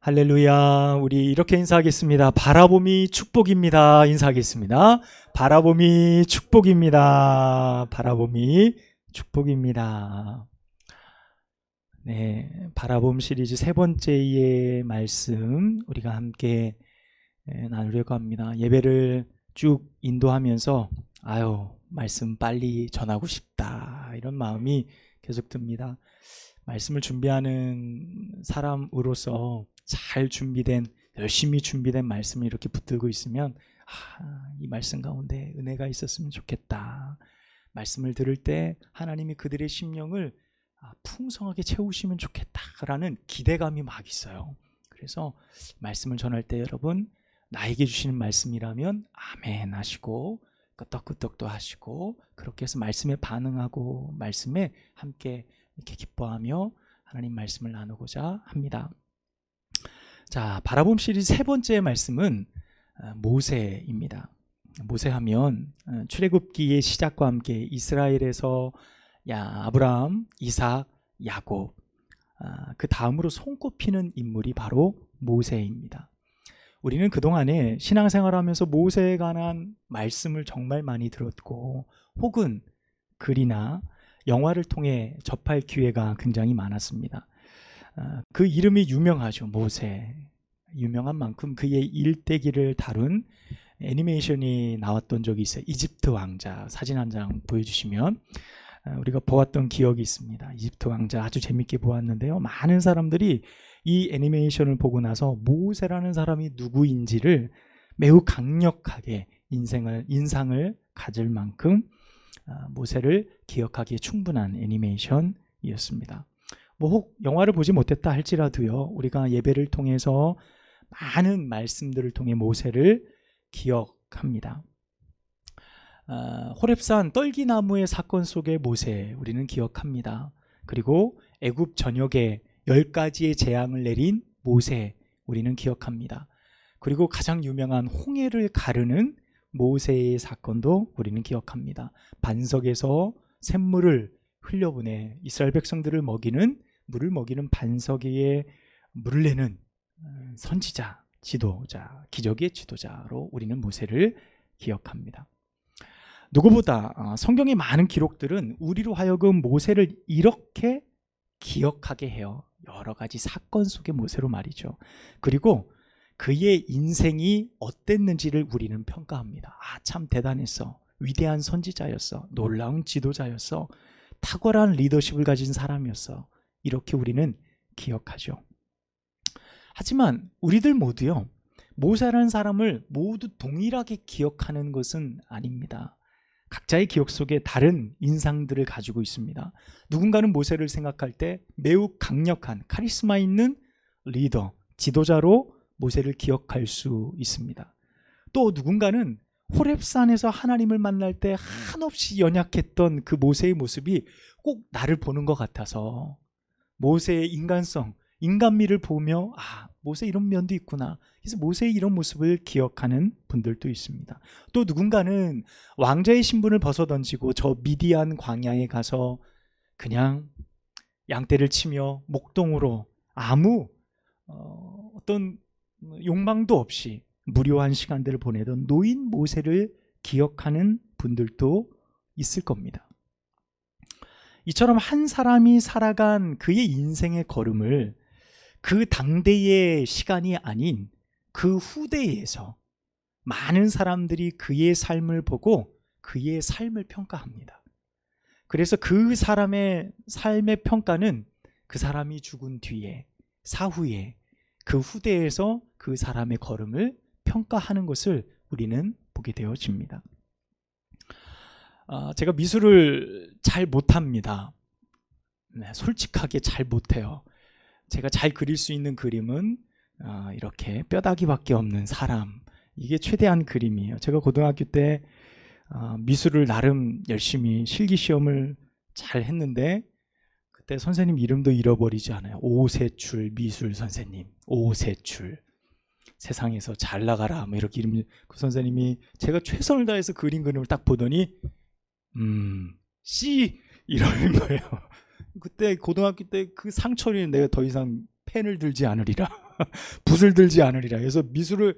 할렐루야. 우리 이렇게 인사하겠습니다. 바라봄이 축복입니다. 인사하겠습니다. 바라봄이 축복입니다. 바라봄이 축복입니다. 네, 바라봄 시리즈 세 번째의 말씀 우리가 함께 나누려고 합니다. 예배를 쭉 인도하면서 말씀 빨리 전하고 싶다 이런 마음이 계속 듭니다. 말씀을 준비하는 사람으로서 잘 준비된, 열심히 준비된 말씀을 이렇게 붙들고 있으면 이 말씀 가운데 은혜가 있었으면 좋겠다. 말씀을 들을 때 하나님이 그들의 심령을 풍성하게 채우시면 좋겠다라는 기대감이 막 있어요. 그래서 말씀을 전할 때 여러분, 나에게 주시는 말씀이라면 아멘 하시고 끄떡끄떡도 하시고, 그렇게 해서 말씀에 반응하고 말씀에 함께 이렇게 기뻐하며 하나님 말씀을 나누고자 합니다. 자, 바라봄 시리즈 세 번째 말씀은 모세입니다. 모세하면 출애굽기의 시작과 함께 이스라엘에서 아브라함, 이삭, 야곱, 그 다음으로 손꼽히는 인물이 바로 모세입니다. 우리는 그동안에 신앙생활하면서 모세에 관한 말씀을 정말 많이 들었고, 혹은 글이나 영화를 통해 접할 기회가 굉장히 많았습니다. 그 이름이 유명하죠. 모세. 유명한 만큼 그의 일대기를 다룬 애니메이션이 나왔던 적이 있어요. 이집트 왕자. 사진 한 장 보여주시면 우리가 보았던 기억이 있습니다. 이집트 왕자 아주 재밌게 보았는데요. 많은 사람들이 이 애니메이션을 보고 나서 모세라는 사람이 누구인지를 매우 강력하게 인상을 가질 만큼 모세를 기억하기에 충분한 애니메이션이었습니다. 혹 영화를 보지 못했다 할지라도요, 우리가 예배를 통해서 많은 말씀들을 통해 모세를 기억합니다. 호렙산 떨기나무의 사건 속의 모세 우리는 기억합니다. 그리고 애굽 전역에 10가지의 재앙을 내린 모세 우리는 기억합니다. 그리고 가장 유명한 홍해를 가르는 모세의 사건도 우리는 기억합니다. 반석에서 샘물을 흘려보내 이스라엘 백성들을 물을 먹이는 반석 위에 물을 내는 선지자, 지도자, 기적의 지도자로 우리는 모세를 기억합니다. 누구보다 성경의 많은 기록들은 우리로 하여금 모세를 이렇게 기억하게 해요. 여러 가지 사건 속의 모세로 말이죠. 그리고 그의 인생이 어땠는지를 우리는 평가합니다. 참 대단했어. 위대한 선지자였어. 놀라운 지도자였어. 탁월한 리더십을 가진 사람이었어. 이렇게 우리는 기억하죠. 하지만 우리들 모두요, 모세라는 사람을 모두 동일하게 기억하는 것은 아닙니다. 각자의 기억 속에 다른 인상들을 가지고 있습니다. 누군가는 모세를 생각할 때 매우 강력한 카리스마 있는 리더, 지도자로 모세를 기억할 수 있습니다. 또 누군가는 호렙산에서 하나님을 만날 때 한없이 연약했던 그 모세의 모습이 꼭 나를 보는 것 같아서 모세의 인간성, 인간미를 보며 모세 이런 면도 있구나. 그래서 모세의 이런 모습을 기억하는 분들도 있습니다. 또 누군가는 왕자의 신분을 벗어던지고 저 미디안 광야에 가서 그냥 양떼를 치며 목동으로 아무 어떤 욕망도 없이 무료한 시간들을 보내던 노인 모세를 기억하는 분들도 있을 겁니다. 이처럼 한 사람이 살아간 그의 인생의 걸음을 그 당대의 시간이 아닌 그 후대에서 많은 사람들이 그의 삶을 보고 그의 삶을 평가합니다. 그래서 그 사람의 삶의 평가는 그 사람이 죽은 뒤에, 사후에, 그 후대에서 그 사람의 걸음을 평가하는 것을 우리는 보게 되어집니다. 제가 미술을 잘 못합니다. 솔직하게 잘 못해요. 제가 잘 그릴 수 있는 그림은 이렇게 뼈다귀밖에 없는 사람, 이게 최대한 그림이에요. 제가 고등학교 때 미술을 나름 열심히 실기시험을 잘 했는데 그때 선생님 이름도 잃어버리지 않아요. 오세출 미술 선생님, 오세출. 세상에서 잘 나가라 이렇게 이름. 그 선생님이 제가 최선을 다해서 그린 그림을 딱 보더니 C 이러는 거예요. 그때 고등학교 때 그 상처를 내가 더 이상 펜을 들지 않으리라. 붓을 들지 않으리라. 그래서 미술을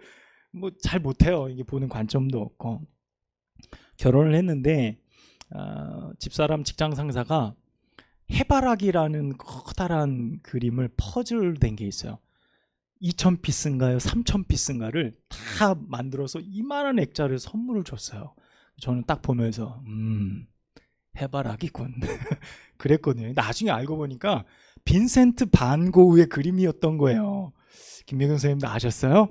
뭐 잘 못해요. 이게 보는 관점도 없고. 결혼을 했는데 집사람 직장 상사가 해바라기라는 커다란 그림을 퍼즐 된 게 있어요. 2,000피스인가요? 3,000피스인가를 다 만들어서 이만한 액자를 선물을 줬어요. 저는 딱 보면서 해바라기군 그랬거든요. 나중에 알고 보니까 빈센트 반 고흐의 그림이었던 거예요. 김명경 선생님도 아셨어요?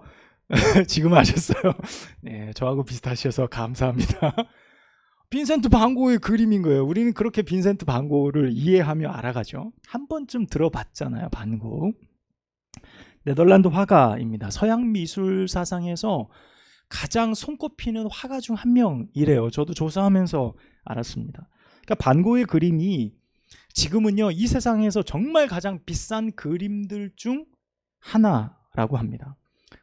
지금 아셨어요? 네, 저하고 비슷하셔서 감사합니다. 빈센트 반 고흐의 그림인 거예요. 우리는 그렇게 빈센트 반 고흐를 이해하며 알아가죠. 한 번쯤 들어봤잖아요, 반 고흐. 네덜란드 화가입니다. 서양 미술 사상에서 가장 손꼽히는 화가 중 한 명이래요. 저도 조사하면서 알았습니다. 그러니까 반 고흐의 그림이 지금은요, 이 세상에서 정말 가장 비싼 그림들 중 하나라고 합니다.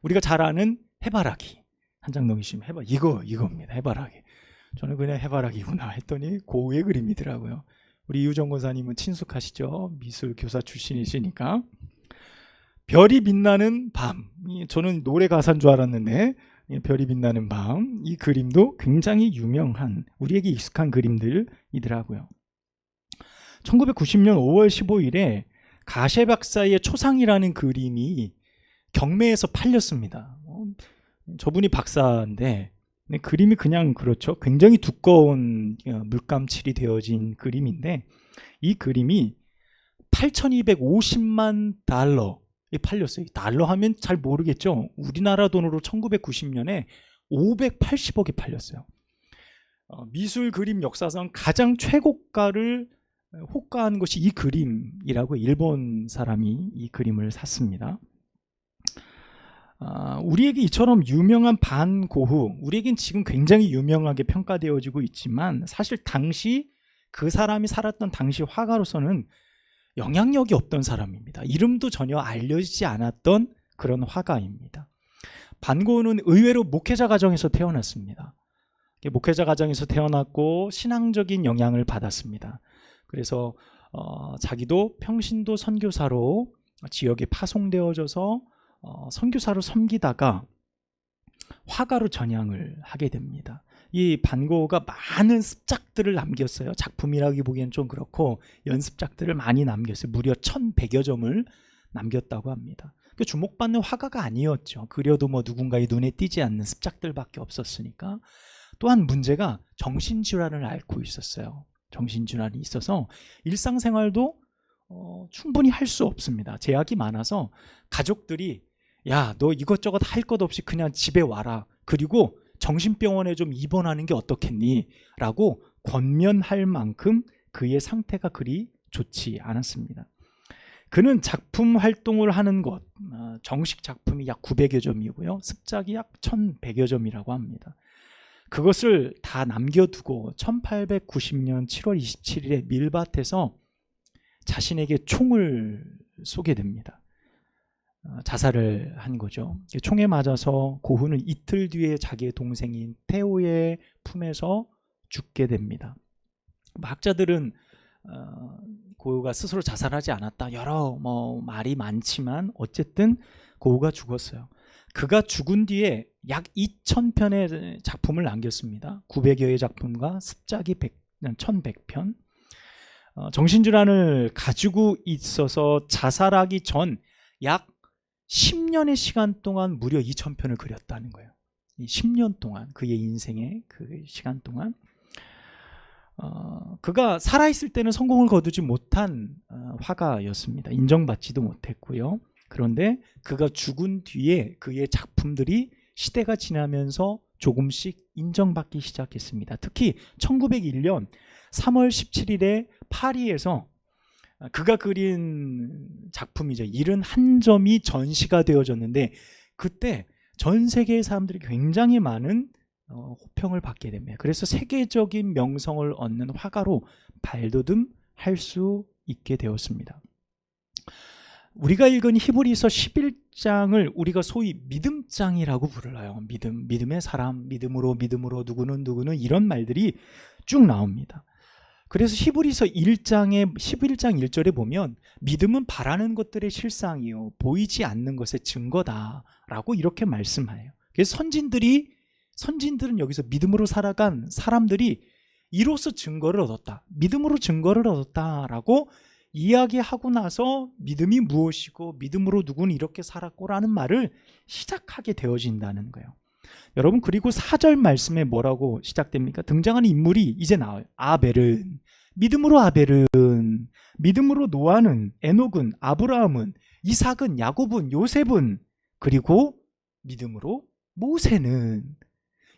우리가 잘 아는 해바라기. 한장동이 씨면 이겁니다. 해바라기. 저는 그냥 해바라기구나 했더니 고흐의 그림이더라고요. 우리 유정 권사님은 친숙하시죠? 미술 교사 출신이시니까. 별이 빛나는 밤. 저는 노래 가사인 줄 알았는데 별이 빛나는 밤. 이 그림도 굉장히 유명한, 우리에게 익숙한 그림들이더라고요. 1990년 5월 15일에 가셰 박사의 초상이라는 그림이 경매에서 팔렸습니다. 저분이 박사인데 그림이 그냥 그렇죠. 굉장히 두꺼운 물감칠이 되어진 그림인데 이 그림이 8,250만 달러에 팔렸어요. 달러 하면 잘 모르겠죠. 우리나라 돈으로 1990년에 580억에 팔렸어요. 미술 그림 역사상 가장 최고가를 호가한 것이 이 그림이라고 일본 사람이 이 그림을 샀습니다. 우리에게 이처럼 유명한 반 고흐, 우리에겐 지금 굉장히 유명하게 평가되어지고 있지만 사실 당시 그 사람이 살았던 당시 화가로서는 영향력이 없던 사람입니다. 이름도 전혀 알려지지 않았던 그런 화가입니다. 반 고흐는 의외로 목회자 가정에서 태어났습니다. 목회자 가정에서 태어났고 신앙적인 영향을 받았습니다. 그래서 자기도 평신도 선교사로 지역에 파송되어져서 선교사로 섬기다가 화가로 전향을 하게 됩니다. 이 반 고흐가 많은 습작들을 남겼어요. 작품이라기 보기엔 좀 그렇고 연습작들을 많이 남겼어요. 무려 1,100여 점을 남겼다고 합니다. 주목받는 화가가 아니었죠. 그려도 뭐 누군가의 눈에 띄지 않는 습작들밖에 없었으니까. 또한 문제가 정신질환을 앓고 있었어요. 정신질환이 있어서 일상생활도 충분히 할 수 없습니다. 제약이 많아서 가족들이 야, 너 이것저것 할 것 없이 그냥 집에 와라. 그리고 정신병원에 좀 입원하는 게 어떻겠니? 라고 권면할 만큼 그의 상태가 그리 좋지 않았습니다. 그는 작품 활동을 하는 것, 정식 작품이 약 900여 점이고요. 습작이 약 1,100여 점이라고 합니다. 그것을 다 남겨두고 1890년 7월 27일에 밀밭에서 자신에게 총을 쏘게 됩니다. 자살을 한 거죠. 총에 맞아서 고흐는 이틀 뒤에 자기의 동생인 테오의 품에서 죽게 됩니다. 학자들은 고흐가 스스로 자살하지 않았다. 여러 말이 많지만 어쨌든 고흐가 죽었어요. 그가 죽은 뒤에 약 2,000편의 작품을 남겼습니다. 900여의 작품과 습작이 1,100편. 정신질환을 가지고 있어서 자살하기 전 약 10년의 시간 동안 무려 2,000편을 그렸다는 거예요. 10년 동안, 그의 인생의 그 시간 동안. 그가 살아있을 때는 성공을 거두지 못한 화가였습니다. 인정받지도 못했고요. 그런데 그가 죽은 뒤에 그의 작품들이 시대가 지나면서 조금씩 인정받기 시작했습니다. 특히 1901년 3월 17일에 파리에서 그가 그린 작품이죠. 71점이 전시가 되어졌는데 그때 전 세계의 사람들이 굉장히 많은 호평을 받게 됩니다. 그래서 세계적인 명성을 얻는 화가로 발돋움할 수 있게 되었습니다. 우리가 읽은 히브리서 11장을 우리가 소위 믿음장이라고 불러요. 믿음의 사람, 믿음으로 누구는 이런 말들이 쭉 나옵니다. 그래서 히브리서 1장의 11장 1절에 보면 믿음은 바라는 것들의 실상이요 보이지 않는 것의 증거다라고 이렇게 말씀해요. 그래서 선진들은 여기서 믿음으로 살아간 사람들이 이로써 증거를 얻었다, 믿음으로 증거를 얻었다라고 이야기하고 나서 믿음이 무엇이고 믿음으로 누구는 이렇게 살았고라는 말을 시작하게 되어진다는 거예요. 여러분, 그리고 4절 말씀에 뭐라고 시작됩니까? 등장하는 인물이 이제 나와요. 아벨은, 믿음으로 노아는, 에녹은, 아브라함은, 이삭은, 야곱은, 요셉은, 그리고 믿음으로 모세는.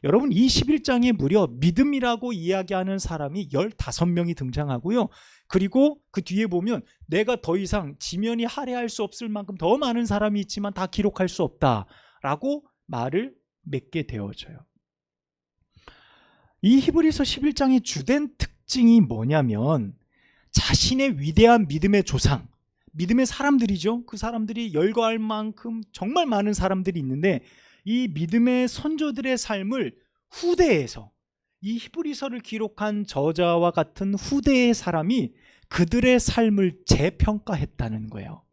여러분, 이 11장에 무려 믿음이라고 이야기하는 사람이 15명이 등장하고요. 그리고 그 뒤에 보면 내가 더 이상 지면이 할애할 수 없을 만큼 더 많은 사람이 있지만 다 기록할 수 없다라고 말을 맺게 되어져요. 이 히브리서 11장의 주된 특징이 뭐냐면 자신의 위대한 믿음의 조상, 믿음의 사람들이죠. 그 사람들이 열거할 만큼 정말 많은 사람들이 있는데 이 믿음의 선조들의 삶을 후대에서, 이 히브리서를 기록한 저자와 같은 후대의 사람이 그들의 삶을 재평가했다는 거예요.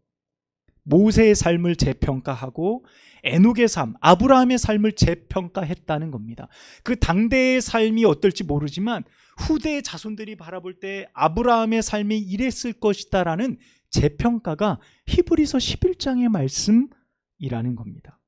모세의 삶을 재평가하고 에녹의 삶, 아브라함의 삶을 재평가했다는 겁니다. 그 당대의 삶이 어떨지 모르지만 후대의 자손들이 바라볼 때 아브라함의 삶이 이랬을 것이다라는 재평가가 히브리서 11장의 말씀이라는 겁니다.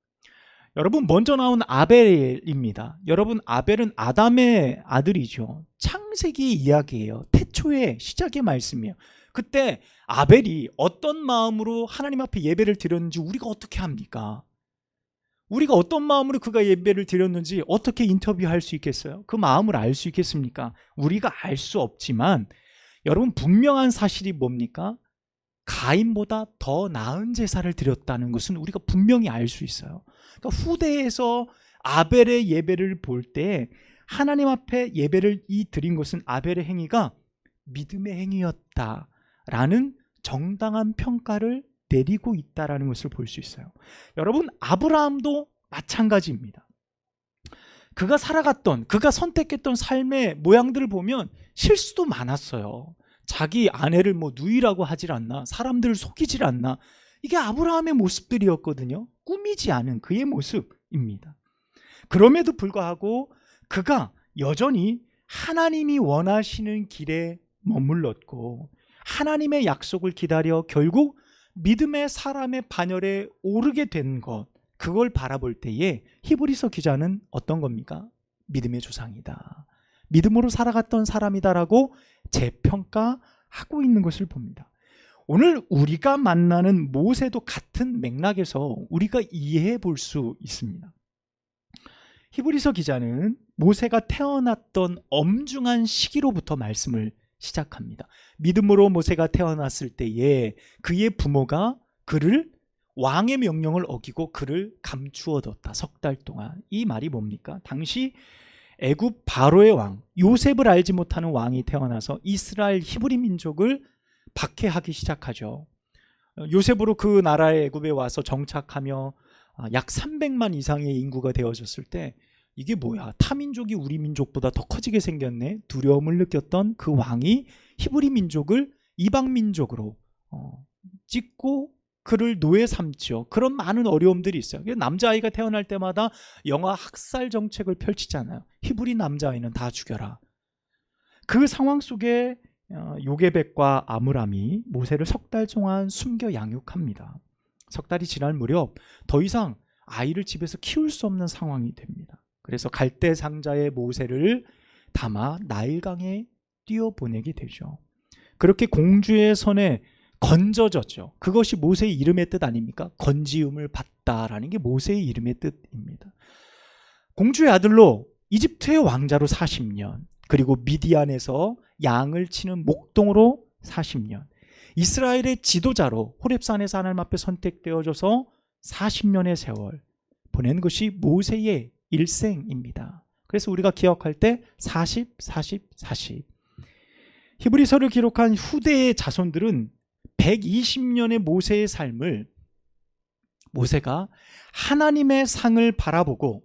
여러분, 먼저 나온 아벨입니다. 여러분, 아벨은 아담의 아들이죠. 창세기 이야기예요. 태초의 시작의 말씀이에요. 그때 아벨이 어떤 마음으로 하나님 앞에 예배를 드렸는지 우리가 어떻게 합니까? 우리가 어떤 마음으로 그가 예배를 드렸는지 어떻게 인터뷰할 수 있겠어요? 그 마음을 알 수 있겠습니까? 우리가 알 수 없지만 여러분, 분명한 사실이 뭡니까? 가인보다 더 나은 제사를 드렸다는 것은 우리가 분명히 알 수 있어요. 그러니까 후대에서 아벨의 예배를 볼 때 하나님 앞에 예배를 드린 것은 아벨의 행위가 믿음의 행위였다라는 정당한 평가를 내리고 있다라는 것을 볼 수 있어요. 여러분, 아브라함도 마찬가지입니다. 그가 살아갔던, 그가 선택했던 삶의 모양들을 보면 실수도 많았어요. 자기 아내를 누이라고 하질 않나, 사람들을 속이질 않나, 이게 아브라함의 모습들이었거든요. 꾸미지 않은 그의 모습입니다. 그럼에도 불구하고 그가 여전히 하나님이 원하시는 길에 머물렀고 하나님의 약속을 기다려 결국 믿음의 사람의 반열에 오르게 된 것, 그걸 바라볼 때에 히브리서 기자는 어떤 겁니까? 믿음의 조상이다, 믿음으로 살아갔던 사람이다라고 재평가하고 있는 것을 봅니다. 오늘 우리가 만나는 모세도 같은 맥락에서 우리가 이해해 볼 수 있습니다. 히브리서 기자는 모세가 태어났던 엄중한 시기로부터 말씀을 시작합니다. 믿음으로 모세가 태어났을 때에 그의 부모가 그를, 왕의 명령을 어기고 그를 감추어뒀다, 3달 동안. 이 말이 뭡니까? 당시 애굽 바로의 왕, 요셉을 알지 못하는 왕이 태어나서 이스라엘 히브리 민족을 박해하기 시작하죠. 요셉으로 그 나라의 애굽에 와서 정착하며 약 300만 이상의 인구가 되어졌을 때 이게 뭐야, 타민족이 우리 민족보다 더 커지게 생겼네, 두려움을 느꼈던 그 왕이 히브리 민족을 이방 민족으로 찍고 그를 노예 삼죠. 그런 많은 어려움들이 있어요. 남자아이가 태어날 때마다 영아 학살 정책을 펼치잖아요. 히브리 남자아이는 다 죽여라. 그 상황 속에 요게벳과 아므람이 모세를 3달 동안 숨겨 양육합니다. 3달이 지날 무렵 더 이상 아이를 집에서 키울 수 없는 상황이 됩니다. 그래서 갈대 상자에 모세를 담아 나일강에 띄어보내게 되죠. 그렇게 공주의 손에 건져졌죠. 그것이 모세의 이름의 뜻 아닙니까? 건지음을 받다라는 게 모세의 이름의 뜻입니다. 공주의 아들로 이집트의 왕자로 40년, 그리고 미디안에서 양을 치는 목동으로 40년, 이스라엘의 지도자로 호렙산에서 하나님 앞에 선택되어져서 40년의 세월 보낸 것이 모세의 일생입니다. 그래서 우리가 기억할 때 40, 40, 40. 히브리서를 기록한 후대의 자손들은 120년의 모세의 삶을 모세가 하나님의 상을 바라보고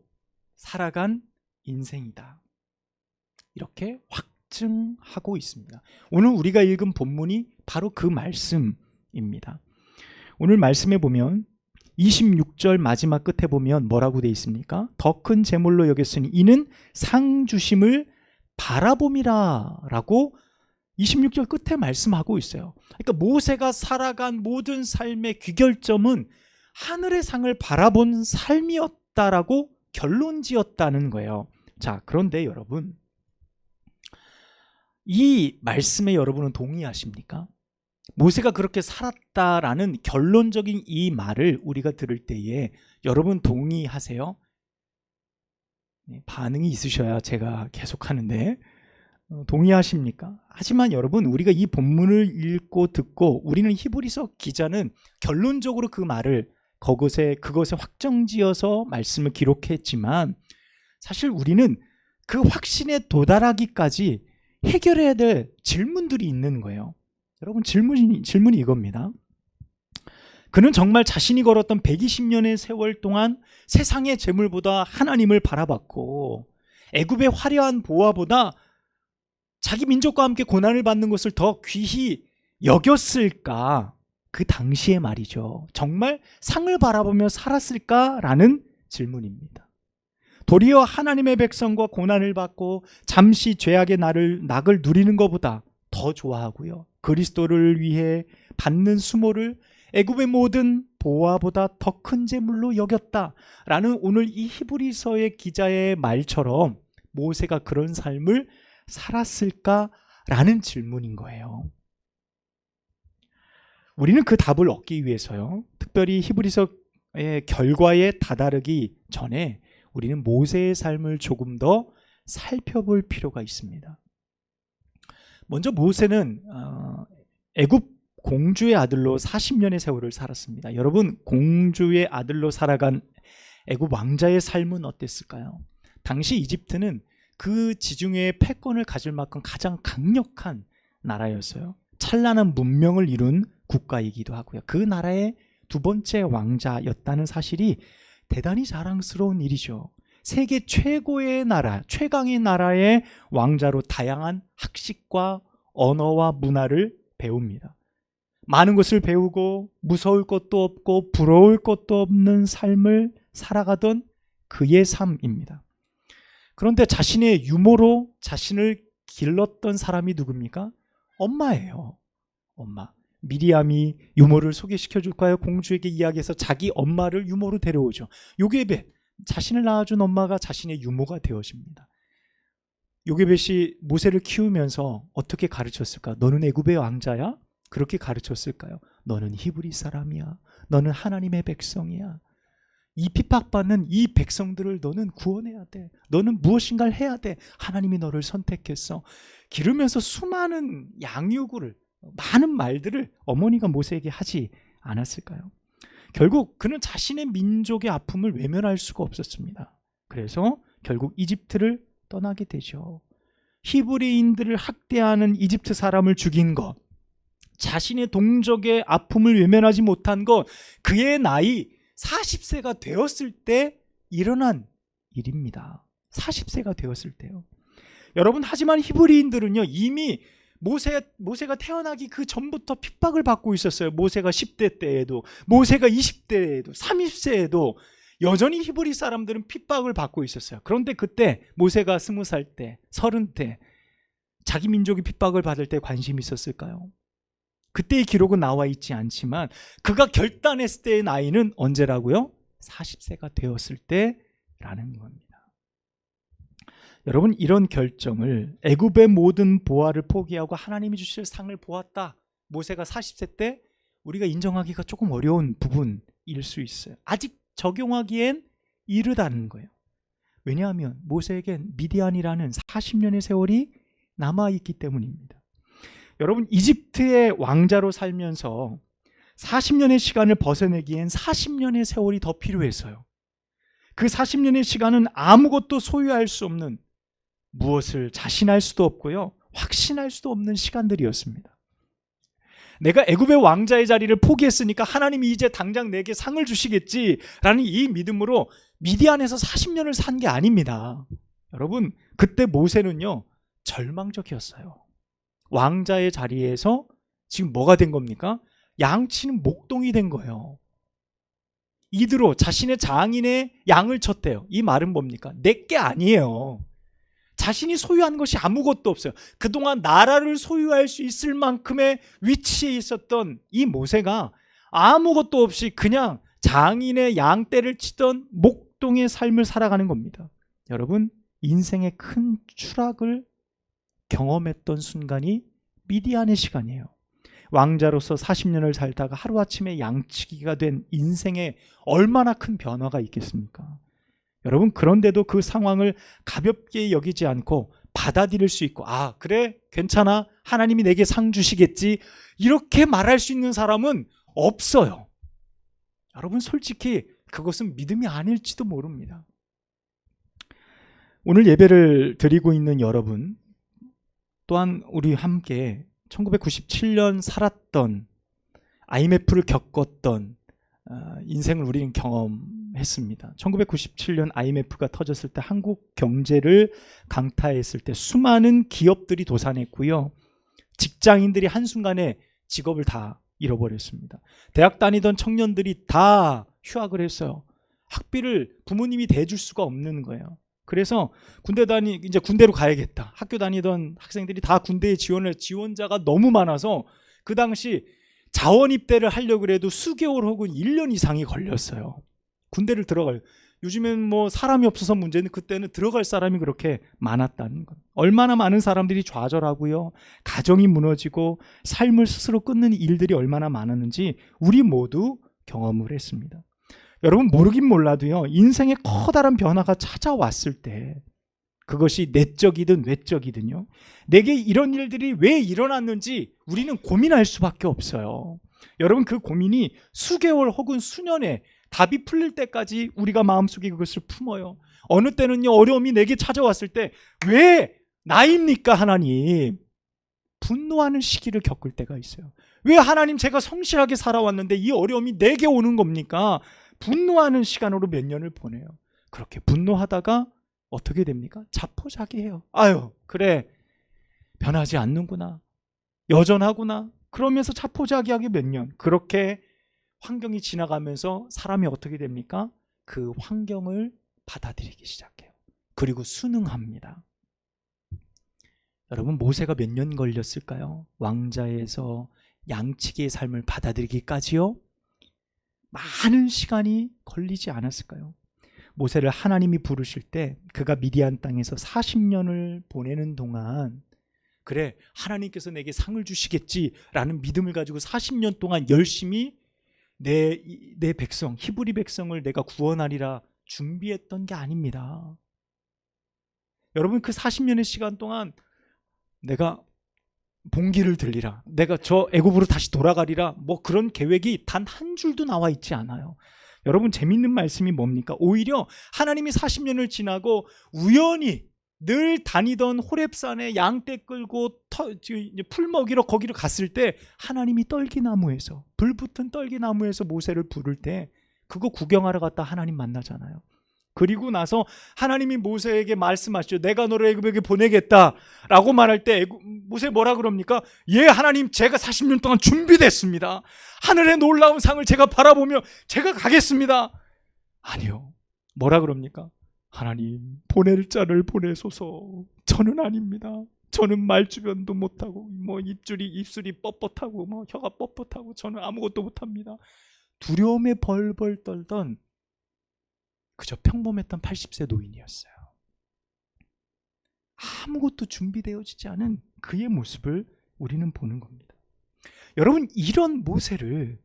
살아간 인생이다, 이렇게 확 확증하고 있습니다. 오늘 우리가 읽은 본문이 바로 그 말씀입니다. 오늘 말씀에 보면 26절 마지막 끝에 보면 뭐라고 돼 있습니까? 더 큰 재물로 여겼으니 이는 상 주심을 바라봄이라 라고 26절 끝에 말씀하고 있어요. 그러니까 모세가 살아간 모든 삶의 귀결점은 하늘의 상을 바라본 삶이었다라고 결론 지었다는 거예요. 자, 그런데 여러분, 이 말씀에 여러분은 동의하십니까? 모세가 그렇게 살았다라는 결론적인 이 말을 우리가 들을 때에 여러분 동의하세요? 반응이 있으셔야 제가 계속 하는데 동의하십니까? 하지만 여러분, 우리가 이 본문을 읽고 듣고 우리는 히브리서 기자는 결론적으로 그 말을 그것에 확정지어서 말씀을 기록했지만 사실 우리는 그 확신에 도달하기까지 해결해야 될 질문들이 있는 거예요. 여러분, 질문이 이겁니다. 그는 정말 자신이 걸었던 120년의 세월 동안 세상의 재물보다 하나님을 바라봤고 애굽의 화려한 보화보다 자기 민족과 함께 고난을 받는 것을 더 귀히 여겼을까? 그 당시의 말이죠. 정말 상을 바라보며 살았을까라는 질문입니다. 도리어 하나님의 백성과 고난을 받고 잠시 죄악의 낙을 누리는 것보다 더 좋아하고요. 그리스도를 위해 받는 수모를 애굽의 모든 보화보다 더 큰 재물로 여겼다라는 오늘 이 히브리서의 기자의 말처럼 모세가 그런 삶을 살았을까라는 질문인 거예요. 우리는 그 답을 얻기 위해서요, 특별히 히브리서의 결과에 다다르기 전에 우리는 모세의 삶을 조금 더 살펴볼 필요가 있습니다. 먼저 모세는 애굽 공주의 아들로 40년의 세월을 살았습니다. 여러분, 공주의 아들로 살아간 애굽 왕자의 삶은 어땠을까요? 당시 이집트는 그 지중해의 패권을 가질 만큼 가장 강력한 나라였어요. 찬란한 문명을 이룬 국가이기도 하고요. 그 나라의 두 번째 왕자였다는 사실이 대단히 자랑스러운 일이죠. 세계 최고의 나라, 최강의 나라의 왕자로 다양한 학식과 언어와 문화를 배웁니다. 많은 것을 배우고 무서울 것도 없고 부러울 것도 없는 삶을 살아가던 그의 삶입니다. 그런데 자신의 유머로 자신을 길렀던 사람이 누굽니까? 엄마예요. 엄마. 미리암이 유머를 소개시켜 줄까요? 공주에게 이야기해서 자기 엄마를 유머로 데려오죠. 요게벳, 자신을 낳아준 엄마가 자신의 유모가 되어집니다. 요게벳이 모세를 키우면서 어떻게 가르쳤을까? 너는 애굽의 왕자야? 그렇게 가르쳤을까요? 너는 히브리 사람이야. 너는 하나님의 백성이야. 이 핍박받는 이 백성들을 너는 구원해야 돼. 너는 무엇인가를 해야 돼. 하나님이 너를 선택했어. 기르면서 수많은 양육을, 많은 말들을 어머니가 모세에게 하지 않았을까요? 결국 그는 자신의 민족의 아픔을 외면할 수가 없었습니다. 그래서 결국 이집트를 떠나게 되죠. 히브리인들을 학대하는 이집트 사람을 죽인 것, 자신의 동족의 아픔을 외면하지 못한 것, 그의 나이 40세가 되었을 때 일어난 일입니다. 40세가 되었을 때요. 여러분, 하지만 히브리인들은요, 이미 모세가 태어나기 그 전부터 핍박을 받고 있었어요. 모세가 10대 때에도, 모세가 20대에도, 30세에도 여전히 히브리 사람들은 핍박을 받고 있었어요. 그런데 그때 모세가 20살 때, 30대, 자기 민족이 핍박을 받을 때 관심이 있었을까요? 그때의 기록은 나와 있지 않지만 그가 결단했을 때의 나이는 언제라고요? 40세가 되었을 때라는 겁니다. 여러분, 이런 결정을, 애굽의 모든 보화를 포기하고 하나님이 주실 상을 보았다, 모세가 40세 때, 우리가 인정하기가 조금 어려운 부분일 수 있어요. 아직 적용하기엔 이르다는 거예요. 왜냐하면 모세에겐 미디안이라는 40년의 세월이 남아있기 때문입니다. 여러분, 이집트의 왕자로 살면서 40년의 시간을 벗어내기엔 40년의 세월이 더 필요했어요. 그 40년의 시간은 아무것도 소유할 수 없는, 무엇을 자신할 수도 없고요, 확신할 수도 없는 시간들이었습니다. 내가 애굽의 왕자의 자리를 포기했으니까 하나님이 이제 당장 내게 상을 주시겠지라는 이 믿음으로 미디안에서 40년을 산 게 아닙니다. 여러분, 그때 모세는요, 절망적이었어요. 왕자의 자리에서 지금 뭐가 된 겁니까? 양치는 목동이 된 거예요. 이드로 자신의 장인의 양을 쳤대요. 이 말은 뭡니까? 내게 아니에요. 자신이 소유한 것이 아무것도 없어요. 그동안 나라를 소유할 수 있을 만큼의 위치에 있었던 이 모세가 아무것도 없이 그냥 장인의 양떼를 치던 목동의 삶을 살아가는 겁니다. 여러분, 인생의 큰 추락을 경험했던 순간이 미디안의 시간이에요. 왕자로서 40년을 살다가 하루아침에 양치기가 된 인생에 얼마나 큰 변화가 있겠습니까? 여러분, 그런데도 그 상황을 가볍게 여기지 않고 받아들일 수 있고, 아, 그래, 괜찮아, 하나님이 내게 상 주시겠지, 이렇게 말할 수 있는 사람은 없어요. 여러분, 솔직히 그것은 믿음이 아닐지도 모릅니다. 오늘 예배를 드리고 있는 여러분 또한 우리 함께 1997년 살았던, IMF를 겪었던 인생을 우리는 경험했습니다. 1997년 IMF가 터졌을 때 한국 경제를 강타했을 때 수많은 기업들이 도산했고요. 직장인들이 한순간에 직업을 다 잃어버렸습니다. 대학 다니던 청년들이 다 휴학을 했어요. 학비를 부모님이 대줄 수가 없는 거예요. 그래서 이제 군대로 가야겠다. 학교 다니던 학생들이 다 군대에 지원자가 너무 많아서 그 당시 자원 입대를 하려고 해도 수개월 혹은 1년 이상이 걸렸어요. 군대를 들어갈. 요즘엔 뭐 사람이 없어서 문제는 그때는 들어갈 사람이 그렇게 많았다는 것. 얼마나 많은 사람들이 좌절하고요. 가정이 무너지고 삶을 스스로 끊는 일들이 얼마나 많았는지 우리 모두 경험을 했습니다. 여러분, 모르긴 몰라도요, 인생에 커다란 변화가 찾아왔을 때 그것이 내적이든 외적이든요, 내게 이런 일들이 왜 일어났는지 우리는 고민할 수밖에 없어요. 여러분, 그 고민이 수개월 혹은 수년에 답이 풀릴 때까지 우리가 마음속에 그것을 품어요. 어느 때는요, 어려움이 내게 찾아왔을 때 왜 나입니까 하나님? 분노하는 시기를 겪을 때가 있어요. 왜 하나님, 제가 성실하게 살아왔는데 이 어려움이 내게 오는 겁니까? 분노하는 시간으로 몇 년을 보내요. 그렇게 분노하다가 어떻게 됩니까? 자포자기해요. 아유, 그래, 변하지 않는구나, 여전하구나, 그러면서 자포자기하게 몇 년. 그렇게 환경이 지나가면서 사람이 어떻게 됩니까? 그 환경을 받아들이기 시작해요. 그리고 순응합니다. 여러분, 모세가 몇 년 걸렸을까요? 왕자에서 양치기의 삶을 받아들이기까지요? 많은 시간이 걸리지 않았을까요? 모세를 하나님이 부르실 때 그가 미디안 땅에서 40년을 보내는 동안, 그래, 하나님께서 내게 상을 주시겠지라는 믿음을 가지고 40년 동안 열심히 내 백성, 히브리 백성을 내가 구원하리라 준비했던 게 아닙니다. 여러분, 그 40년의 시간 동안 내가 봉기를 들리라, 내가 저 애굽으로 다시 돌아가리라, 뭐 그런 계획이 단 한 줄도 나와 있지 않아요. 여러분, 재밌는 말씀이 뭡니까? 오히려 하나님이 40년을 지나고 우연히 늘 다니던 호렙산에 양떼 끌고 풀 먹이러 거기를 갔을 때 하나님이 떨기나무에서, 불붙은 떨기나무에서 모세를 부를 때 그거 구경하러 갔다 하나님 만나잖아요. 그리고 나서 하나님이 모세에게 말씀하시죠. 내가 너를 애굽에게 보내겠다라고 말할 때 모세 뭐라 그럽니까? 예, 하나님, 제가 40년 동안 준비됐습니다. 하늘의 놀라운 상을 제가 바라보며 제가 가겠습니다. 아니요, 뭐라 그럽니까? 하나님, 보낼 자를 보내소서. 저는 아닙니다. 저는 말주변도 못하고 뭐 입술이 뻣뻣하고 뭐 혀가 뻣뻣하고 저는 아무것도 못합니다. 두려움에 벌벌 떨던 그저 평범했던 80세 노인이었어요. 아무것도 준비되어지지 않은 그의 모습을 우리는 보는 겁니다. 여러분, 이런 모세를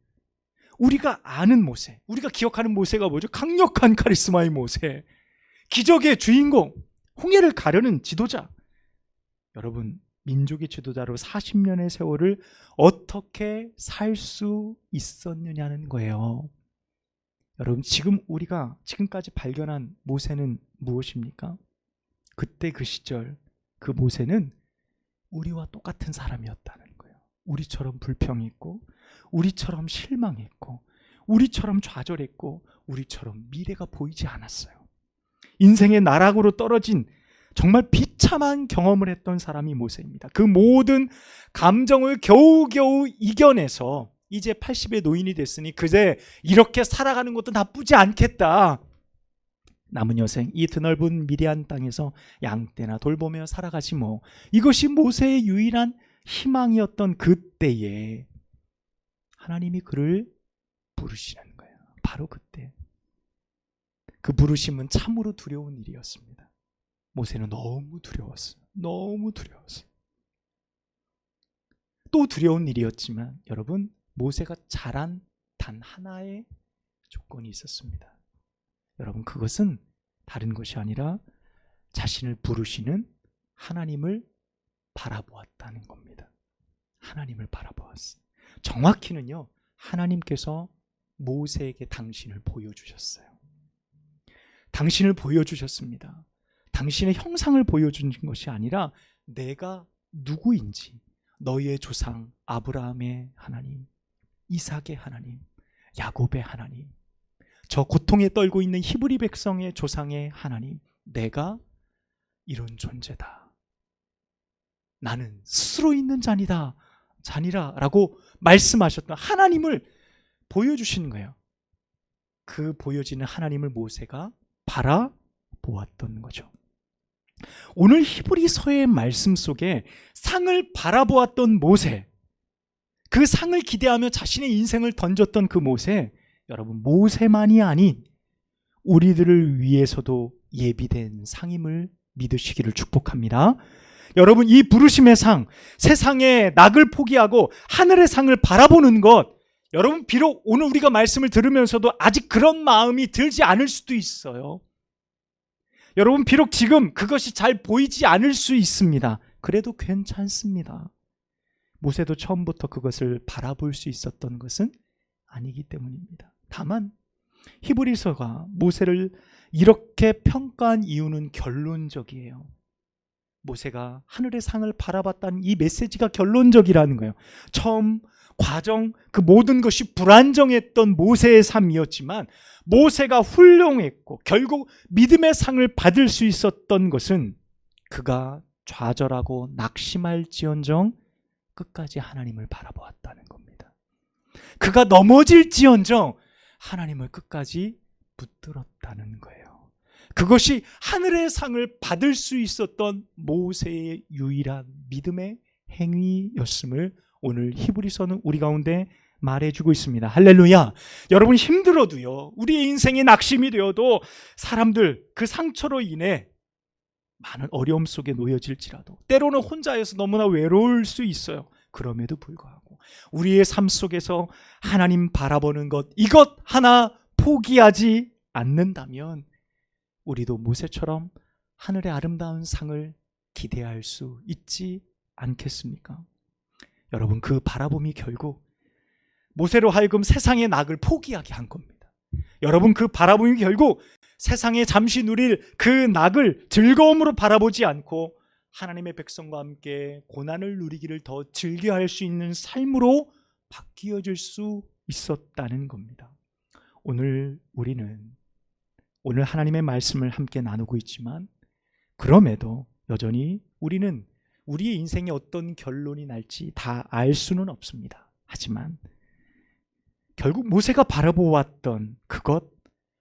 우리가 아는 모세, 우리가 기억하는 모세가 뭐죠? 강력한 카리스마의 모세, 기적의 주인공, 홍해를 가르는 지도자. 여러분, 민족의 지도자로 40년의 세월을 어떻게 살 수 있었느냐는 거예요. 여러분, 우리가 지금까지 발견한 모세는 무엇입니까? 그때 그 시절 그 모세는 우리와 똑같은 사람이었다는 거예요. 우리처럼 불평했고, 우리처럼 실망했고, 우리처럼 좌절했고, 우리처럼 미래가 보이지 않았어요. 인생의 나락으로 떨어진 정말 비참한 경험을 했던 사람이 모세입니다. 그 모든 감정을 겨우겨우 이겨내서 이제 80의 노인이 됐으니 그제 이렇게 살아가는 것도 나쁘지 않겠다. 남은 여생 이 드넓은 미디안 땅에서 양떼나 돌보며 살아가지 뭐. 이것이 모세의 유일한 희망이었던 그때에 하나님이 그를 부르시는 거예요. 바로 그때. 그 부르심은 참으로 두려운 일이었습니다. 모세는 너무 두려웠어요. 너무 두려웠어요. 또 두려운 일이었지만 여러분, 모세가 잘한 단 하나의 조건이 있었습니다. 여러분, 그것은 다른 것이 아니라 자신을 부르시는 하나님을 바라보았다는 겁니다. 하나님을 바라보았어요. 정확히는요, 하나님께서 모세에게 당신을 보여주셨어요. 당신을 보여주셨습니다. 당신의 형상을 보여준 것이 아니라 내가 누구인지, 너희의 조상 아브라함의 하나님, 이삭의 하나님, 야곱의 하나님, 저 고통에 떨고 있는 히브리 백성의 조상의 하나님, 내가 이런 존재다. 나는 스스로 있는 자니라 라고 말씀하셨던 하나님을 보여주시는 거예요. 그 보여지는 하나님을 모세가 바라보았던 거죠. 오늘 히브리서의 말씀 속에 상을 바라보았던 모세, 그 상을 기대하며 자신의 인생을 던졌던 그 모세, 여러분, 모세만이 아닌 우리들을 위해서도 예비된 상임을 믿으시기를 축복합니다. 여러분, 이 부르심의 상, 세상의 낙을 포기하고 하늘의 상을 바라보는 것, 여러분, 비록 오늘 우리가 말씀을 들으면서도 아직 그런 마음이 들지 않을 수도 있어요. 여러분, 비록 지금 그것이 잘 보이지 않을 수 있습니다. 그래도 괜찮습니다. 모세도 처음부터 그것을 바라볼 수 있었던 것은 아니기 때문입니다. 다만 히브리서가 모세를 이렇게 평가한 이유는 결론적이에요. 모세가 하늘의 상을 바라봤다는 이 메시지가 결론적이라는 거예요. 처음 과정, 그 모든 것이 불안정했던 모세의 삶이었지만 모세가 훌륭했고 결국 믿음의 상을 받을 수 있었던 것은 그가 좌절하고 낙심할지언정 끝까지 하나님을 바라보았다는 겁니다. 그가 넘어질지언정 하나님을 끝까지 붙들었다는 거예요. 그것이 하늘의 상을 받을 수 있었던 모세의 유일한 믿음의 행위였음을 오늘 히브리서는 우리 가운데 말해주고 있습니다. 할렐루야. 여러분, 힘들어도요, 우리의 인생이 낙심이 되어도 사람들 그 상처로 인해 많은 어려움 속에 놓여질지라도 때로는 혼자여서 너무나 외로울 수 있어요. 그럼에도 불구하고 우리의 삶 속에서 하나님 바라보는 것, 이것 하나 포기하지 않는다면 우리도 모세처럼 하늘의 아름다운 상을 기대할 수 있지 않겠습니까? 여러분, 그 바라봄이 결국 모세로 하여금 세상의 낙을 포기하게 한 겁니다. 여러분, 그 바라봄이 결국 세상에 잠시 누릴 그 낙을 즐거움으로 바라보지 않고 하나님의 백성과 함께 고난을 누리기를 더 즐겨할 수 있는 삶으로 바뀌어질 수 있었다는 겁니다. 오늘 우리는 오늘 하나님의 말씀을 함께 나누고 있지만 그럼에도 여전히 우리는 우리의 인생에 어떤 결론이 날지 다 알 수는 없습니다. 하지만 결국 모세가 바라보았던 그것,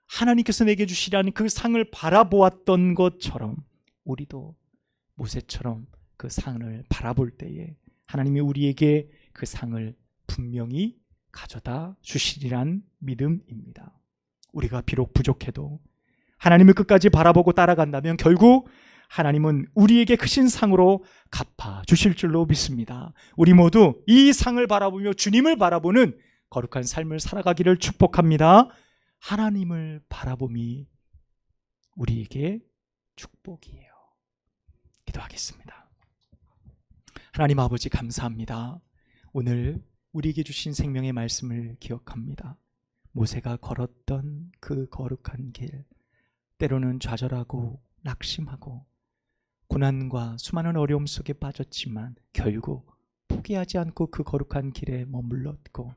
하나님께서 내게 주시라는 그 상을 바라보았던 것처럼 우리도 모세처럼 그 상을 바라볼 때에 하나님이 우리에게 그 상을 분명히 가져다 주시리란 믿음입니다. 우리가 비록 부족해도 하나님을 끝까지 바라보고 따라간다면 결국 하나님은 우리에게 크신 상으로 갚아 주실 줄로 믿습니다. 우리 모두 이 상을 바라보며 주님을 바라보는 거룩한 삶을 살아가기를 축복합니다. 하나님을 바라봄이 우리에게 축복이에요. 기도하겠습니다. 하나님 아버지, 감사합니다. 오늘 우리에게 주신 생명의 말씀을 기억합니다. 모세가 걸었던 그 거룩한 길, 때로는 좌절하고 낙심하고 고난과 수많은 어려움 속에 빠졌지만 결국 포기하지 않고 그 거룩한 길에 머물렀고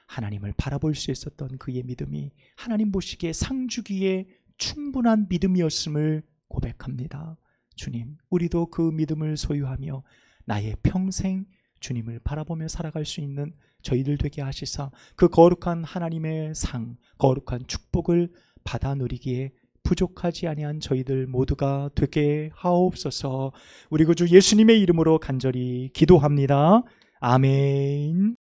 하나님을 바라볼 수 있었던 그의 믿음이 하나님 보시기에 상 주기에 충분한 믿음이었음을 고백합니다. 주님, 우리도 그 믿음을 소유하며 나의 평생 주님을 바라보며 살아갈 수 있는 저희들 되게 하시사 그 거룩한 하나님의 상, 거룩한 축복을 받아 누리기에 부족하지 아니한 저희들 모두가 되게 하옵소서. 우리 구주 예수님의 이름으로 간절히 기도합니다. 아멘.